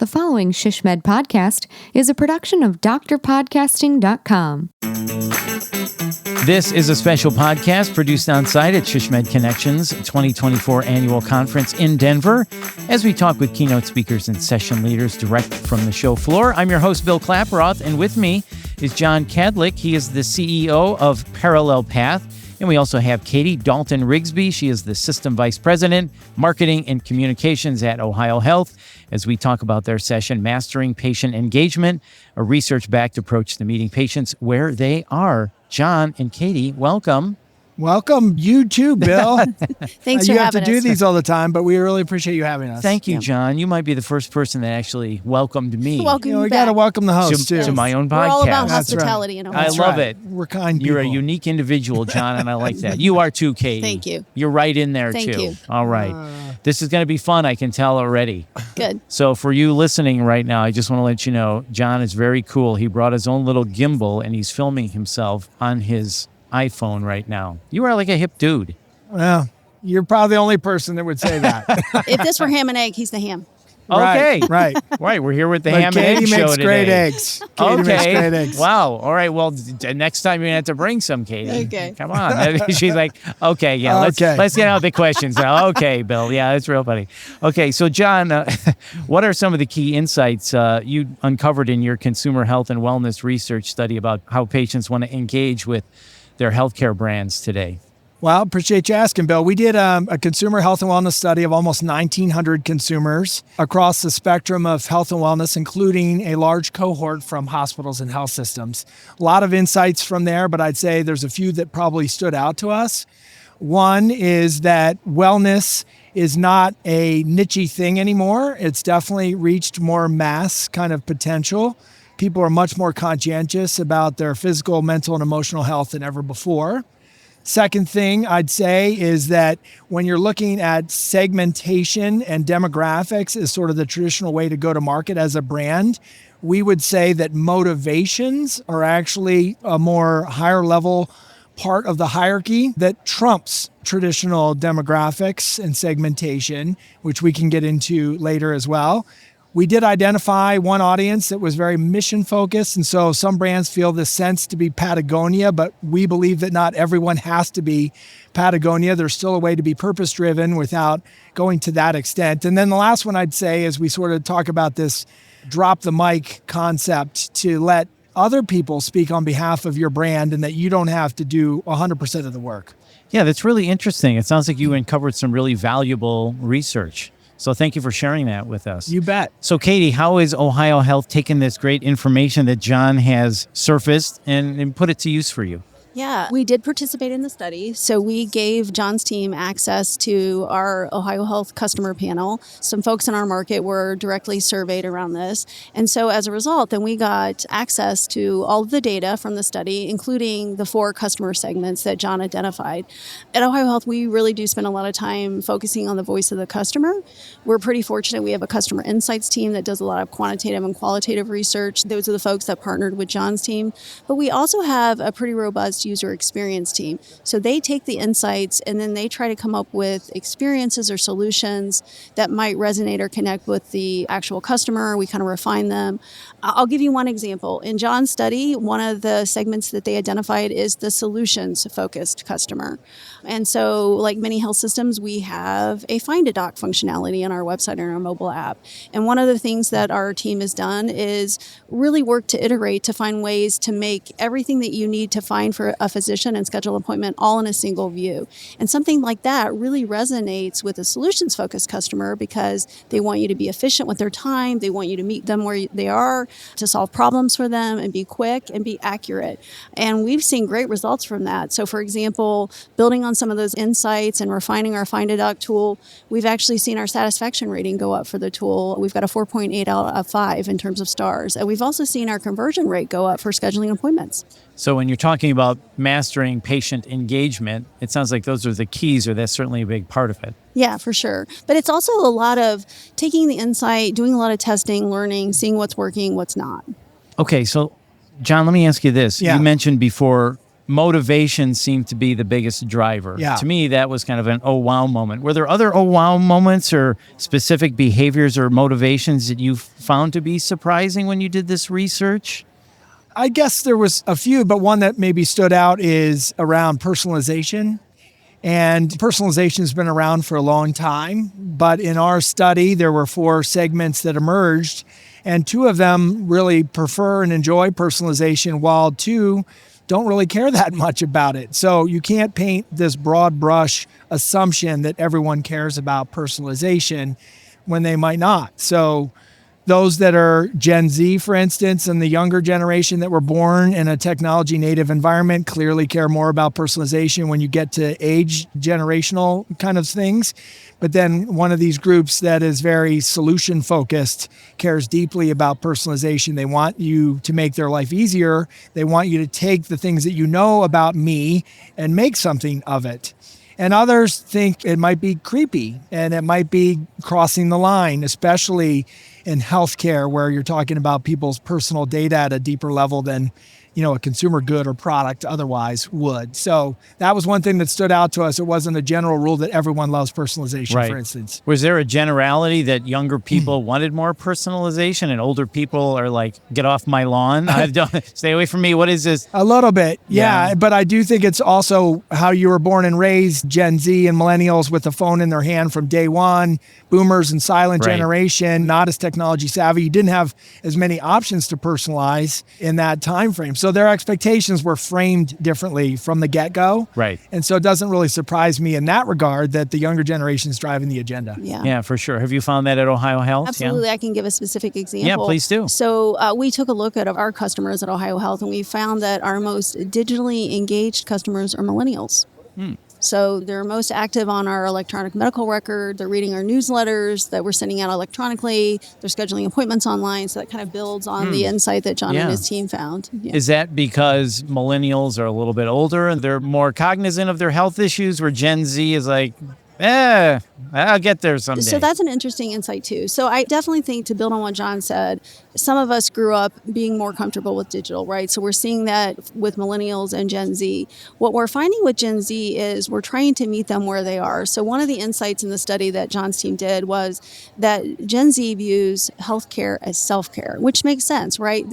The following ShishMed podcast is a production of drpodcasting.com. This is a special podcast produced on site at ShishMed Connections 2024 annual conference in Denver as we talk with keynote speakers and session leaders direct from the show floor. I'm your host, Bill Klaproth, and with me is John Kadlik. He is the CEO of Parallel Path. And we also have Katie Dalton-Rigsby. She is the System Vice President, Marketing and Communications at OhioHealth, as we talk about their session, Mastering Patient Engagement, a research-backed approach to meeting patients where they are. John and Katie, welcome. Welcome, you too, Bill. Thanks for having us. You have to do these all the time, but we really appreciate you having us. Thank you, John. You might be the first person that actually welcomed me. Welcome we back. got to welcome the host, too. To my own podcast. We're all about That's hospitality. right. And I love it. We're kind people. You're a unique individual, John, and I like that. You are too, Katie. Thank you. You're right in there, Thank too. you. All right. This is going to be fun, I can tell already. Good. So for you listening right now, I just want to let you know, John is very cool. He brought his own little gimbal, and he's filming himself on his iPhone right now. You are like a hip dude. Well, you're probably the only person that would say that. If this were ham and egg, he's the ham. Okay. Right. Right. We're here with the But ham Katie and egg show makes today. great eggs. Katie makes great eggs. Wow. All right. Well, next time you're gonna have to bring some, Katie. Okay. Come on. She's like, okay, yeah. Let's get out the questions now. Okay, Bill. Yeah, that's real funny. Okay, so John, what are some of the key insights you uncovered in your consumer health and wellness research study about how patients want to engage with their healthcare brands today? Well, appreciate you asking, Bill. We did a consumer health and wellness study of almost 1,900 consumers across the spectrum of health and wellness, including a large cohort from hospitals and health systems. A lot of insights from there, but I'd say there's a few that probably stood out to us. One is that wellness is not a niche-y thing anymore. It's definitely reached more mass kind of potential. People are much more conscientious about their physical, mental, and emotional health than ever before. Second thing I'd say is that when you're looking at segmentation and demographics as sort of the traditional way to go to market as a brand, we would say that motivations are actually a more higher level part of the hierarchy that trumps traditional demographics and segmentation, which we can get into later as well. We did identify one audience that was very mission focused. And so some brands feel this sense to be Patagonia, but we believe that not everyone has to be Patagonia. There's still a way to be purpose driven without going to that extent. And then the last one I'd say is we sort of talk about this drop the mic concept to let other people speak on behalf of your brand and that you don't have to do 100% of the work. Yeah, that's really interesting. It sounds like you uncovered some really valuable research. So thank you for sharing that with us. You bet. So Katie, how is OhioHealth taking this great information that John has surfaced and put it to use for you? Yeah, we did participate in the study. So we gave John's team access to our OhioHealth customer panel. Some folks in our market were directly surveyed around this. And so as a result, then we got access to all of the data from the study, including the 4 customer segments that John identified. At OhioHealth, we really do spend a lot of time focusing on the voice of the customer. We're pretty fortunate. We have a customer insights team that does a lot of quantitative and qualitative research. Those are the folks that partnered with John's team. But we also have a pretty robust user experience team. So they take the insights and then they try to come up with experiences or solutions that might resonate or connect with the actual customer. We kind of refine them. I'll give you one example. In John's study, one of the segments that they identified is the solutions-focused customer. And so, like many health systems, we have a Find a Doc functionality on our website and our mobile app. And one of the things that our team has done is really work to iterate to find ways to make everything that you need to find for a physician and schedule an appointment all in a single view. And something like that really resonates with a solutions-focused customer because they want you to be efficient with their time. They want you to meet them where they are, to solve problems for them and be quick and be accurate. And we've seen great results from that. So for example, building on some of those insights and refining our Find a Doc tool, we've actually seen our satisfaction rating go up for the tool. We've got a 4.8 out of 5 in terms of stars. And we've also seen our conversion rate go up for scheduling appointments. So when you're talking about mastering patient engagement, it sounds like those are the keys, or that's certainly a big part of it. Yeah, for sure. But it's also a lot of taking the insight, doing a lot of testing, learning, seeing what's working, what's not. Okay, so John, let me ask you this. Yeah. You mentioned before motivation seemed to be the biggest driver. Yeah. To me, that was kind of an oh wow moment. Were there other oh wow moments or specific behaviors or motivations that you found to be surprising when you did this research? I guess there was a few, but one that maybe stood out is around personalization. And personalization has been around for a long time, but in our study, there were 4 segments that emerged, and 2 of them really prefer and enjoy personalization, while 2 don't really care that much about it. So you can't paint this broad brush assumption that everyone cares about personalization when they might not. So those that are Gen Z, for instance, and the younger generation that were born in a technology native environment clearly care more about personalization when you get to age generational kind of things. But then one of these groups that is very solution focused cares deeply about personalization. They want you to make their life easier. They want you to take the things that you know about me and make something of it. And others think it might be creepy and it might be crossing the line, especially in healthcare, where you're talking about people's personal data at a deeper level than, a consumer good or product otherwise would. So that was one thing that stood out to us. It wasn't a general rule that everyone loves personalization, Right. for instance. Was there a generality that younger people wanted more personalization and older people are like, get off my lawn? Stay away from me. What is this? A little bit, yeah. Yeah. But I do think it's also how you were born and raised, Gen Z and millennials with the phone in their hand from day one, boomers and silent Right. generation, not as technology savvy. You didn't have as many options to personalize in that time frame. So their expectations were framed differently from the get-go. Right. And so it doesn't really surprise me in that regard that the younger generation is driving the agenda. Yeah, for sure. Have you found that at OhioHealth? Absolutely. I can give a specific example. Yeah, please do. So we took a look at our customers at OhioHealth, and we found that our most digitally engaged customers are millennials. So they're most active on our electronic medical record. They're reading our newsletters that we're sending out electronically. They're scheduling appointments online. So that kind of builds on the insight that John Yeah. and his team found. Yeah. Is that because millennials are a little bit older and they're more cognizant of their health issues, where Gen Z is like, I'll get there someday? So that's an interesting insight too. So I definitely think, to build on what John said, some of us grew up being more comfortable with digital, right? So we're seeing that with millennials and Gen Z. What we're finding with Gen Z is we're trying to meet them where they are. So one of the insights in the study that John's team did was that Gen Z views healthcare as self-care, which makes sense, right?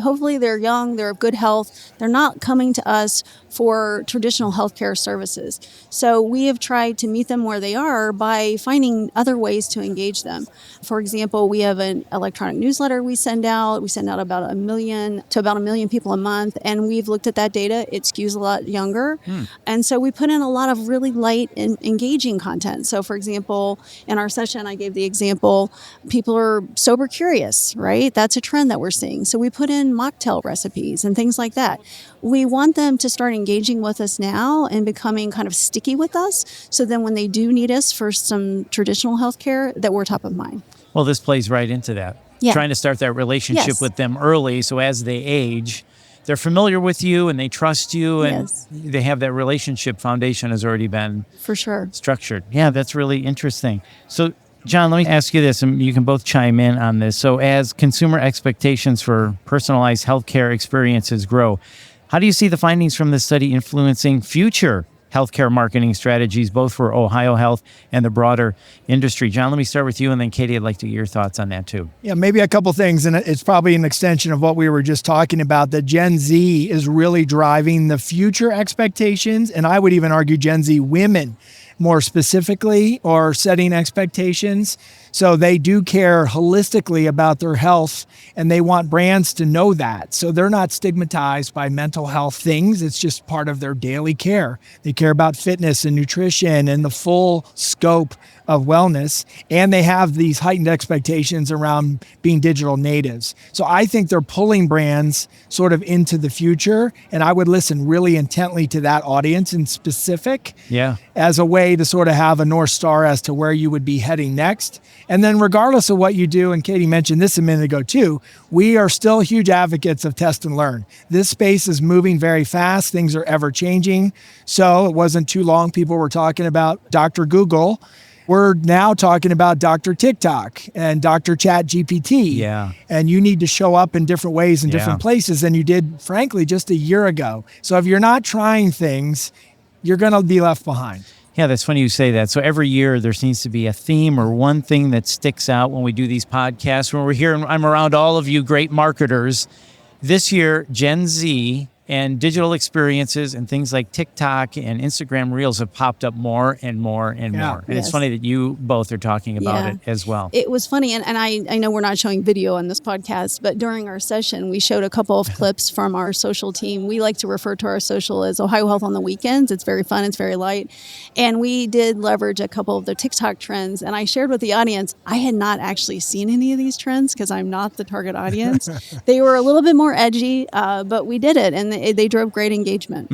Hopefully they're young, they're of good health. They're not coming to us for traditional healthcare services. So we have tried to meet them where they are by finding other ways to engage them. For example, we have an electronic newsletter we send out. We send out about 1 million people a month, and we've looked at that data. It skews a lot younger. And so we put in a lot of really light and engaging content. So for example, in our session, I gave the example, people are sober curious, right? That's a trend that we're seeing. So we put in mocktail recipes and things like that. We want them to start engaging with us now and becoming kind of sticky with us. So then when they do need us for some traditional healthcare, that we're top of mind. Well, this plays right into that. Yeah. Trying to start that relationship Yes. with them early, so as they age, they're familiar with you and they trust you, and Yes. they have that relationship foundation has already been For sure. structured. Yeah, that's really interesting. So, John, let me ask you this, and you can both chime in on this. So as consumer expectations for personalized healthcare experiences grow, how do you see the findings from this study influencing future healthcare marketing strategies, both for OhioHealth and the broader industry? John, let me start with you, and then Katie, I'd like to get your thoughts on that too. Yeah, maybe a couple things, and it's probably an extension of what we were just talking about, that Gen Z is really driving the future expectations, and I would even argue Gen Z women more specifically are setting expectations. So they do care holistically about their health, and they want brands to know that. So they're not stigmatized by mental health things. It's just part of their daily care. They care about fitness and nutrition and the full scope of wellness, and they have these heightened expectations around being digital natives. So I think they're pulling brands sort of into the future, and I would listen really intently to that audience in specific as a way to sort of have a North Star as to where you would be heading next. And then regardless of what you do, and Katie mentioned this a minute ago too, we are still huge advocates of test and learn. This space is moving very fast. Things are ever changing. So it wasn't too long people were talking about Dr. Google We're now talking about Dr. TikTok and Dr. Chat GPT. Yeah. And you need to show up in different ways in different places than you did, frankly, just a year ago. So if you're not trying things, you're going to be left behind. Yeah, that's funny you say that. So every year there seems to be a theme or one thing that sticks out when we do these podcasts. When we're here and I'm around all of you great marketers. This year, Gen Z and digital experiences and things like TikTok and Instagram Reels have popped up more and more and more. And it's funny that you both are talking about it as well. It was funny. And I know we're not showing video on this podcast, but during our session, we showed a couple of clips from our social team. We like to refer to our social as Ohio Health on the weekends. It's very fun. It's very light. And we did leverage a couple of the TikTok trends. And I shared with the audience, I had not actually seen any of these trends because I'm not the target audience. They were a little bit more edgy, but we did it. And they drove great engagement.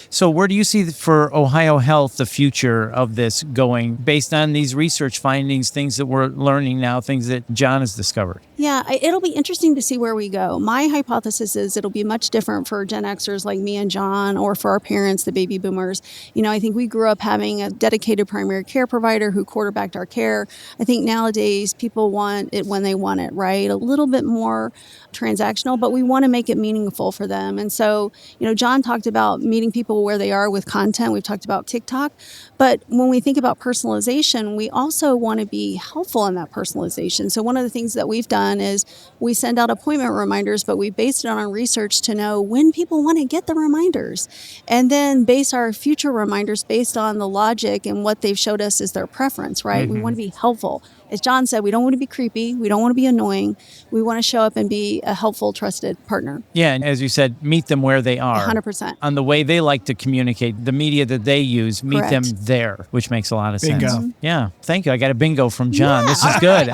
So where do you see for OhioHealth the future of this going based on these research findings, things that we're learning now, things that John has discovered? Yeah, it'll be interesting to see where we go. My hypothesis is it'll be much different for Gen Xers like me and John, or for our parents, the baby boomers. You know, I think we grew up having a dedicated primary care provider who quarterbacked our care. I think nowadays people want it when they want it, right? A little bit more transactional, but we want to make it meaningful for them. And so, you know, John talked about meeting people where they are with content. We've talked about TikTok. But when we think about personalization, we also want to be helpful in that personalization. So one of the things that we've done is we send out appointment reminders, but we based it on our research to know when people want to get the reminders, and then base our future reminders based on the logic and what they've showed us is their preference, right? We want to be helpful. As John said, we don't want to be creepy. We don't want to be annoying. We want to show up and be a helpful, trusted partner. Yeah, and as you said, meet them where they are. 100%. On the way they like to communicate, the media that they use, meet Correct. them there, which makes a lot of Bingo. sense. Yeah, thank you. I got a bingo from John. This is good.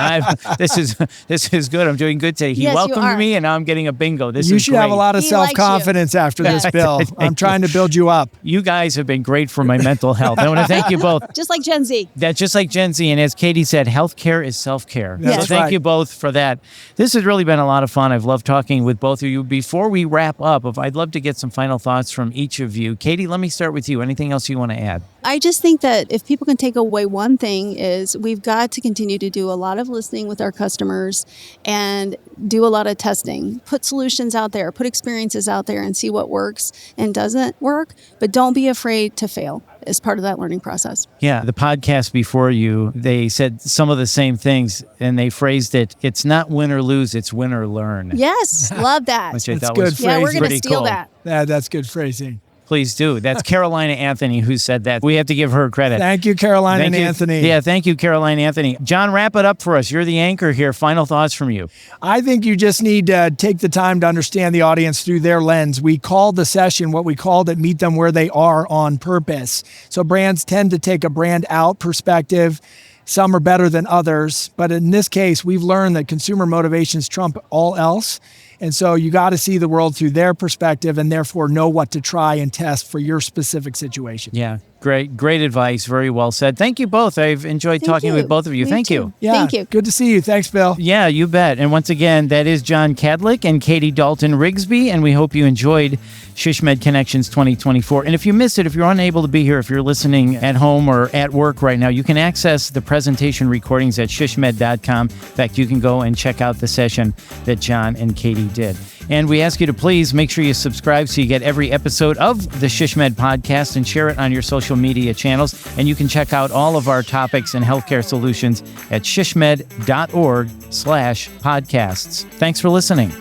This is good. I'm doing good today. He welcomed me, and now I'm getting a bingo. You should great. have a lot of self-confidence after this, Bill. I'm trying to build you up. You guys have been great for my mental health. I want to thank you both. Just like Gen Z. That's just like Gen Z. And as Katie said, healthcare is self-care. Yes. So thank you both for that. This has really been a lot of fun. I've loved talking with both of you. Before we wrap up, I'd love to get some final thoughts from each of you. Katie, let me start with you. Anything else you want to add? I just think that if people can take away one thing is we've got to continue to do a lot of listening with our customers and do a lot of testing. Put solutions out there, put experiences out there and see what works and doesn't work, but don't be afraid to fail as part of that learning process. Yeah, the podcast before you, they said some of the same things and they phrased it, it's not win or lose, it's win or learn. Yes, love that. Which I That's thought good was Yeah, we're going to pretty steal cool. that. That's good phrasing. Please do. That's Carolina Anthony who said that. We have to give her credit. Thank you, Caroline and Anthony. Yeah, thank you, Caroline Anthony. John, wrap it up for us. You're the anchor here. Final thoughts from you. I think you just need to take the time to understand the audience through their lens. We called the session what we called it, meet them where they are on purpose. So brands tend to take a brand out perspective. Some are better than others. But in this case, we've learned that consumer motivations trump all else. And so you got to see the world through their perspective and therefore know what to try and test for your specific situation. Yeah, great advice. Very well said. Thank you both. I've enjoyed talking with both of you. Thank you. Yeah, Thank you. Good to see you. Thanks, Bill. Yeah, you bet. And once again, that is John Cadlick and Katie Dalton-Rigsby, and we hope you enjoyed SHSMD Connections 2024. And if you missed it, if you're unable to be here, if you're listening at home or at work right now, you can access the presentation recordings at shshmed.com. In fact, you can go and check out the session that John and Katie did. And we ask you to please make sure you subscribe so you get every episode of the SHSMD podcast and share it on your social media channels. And you can check out all of our topics and healthcare solutions at shshmed.org/podcasts. Thanks for listening.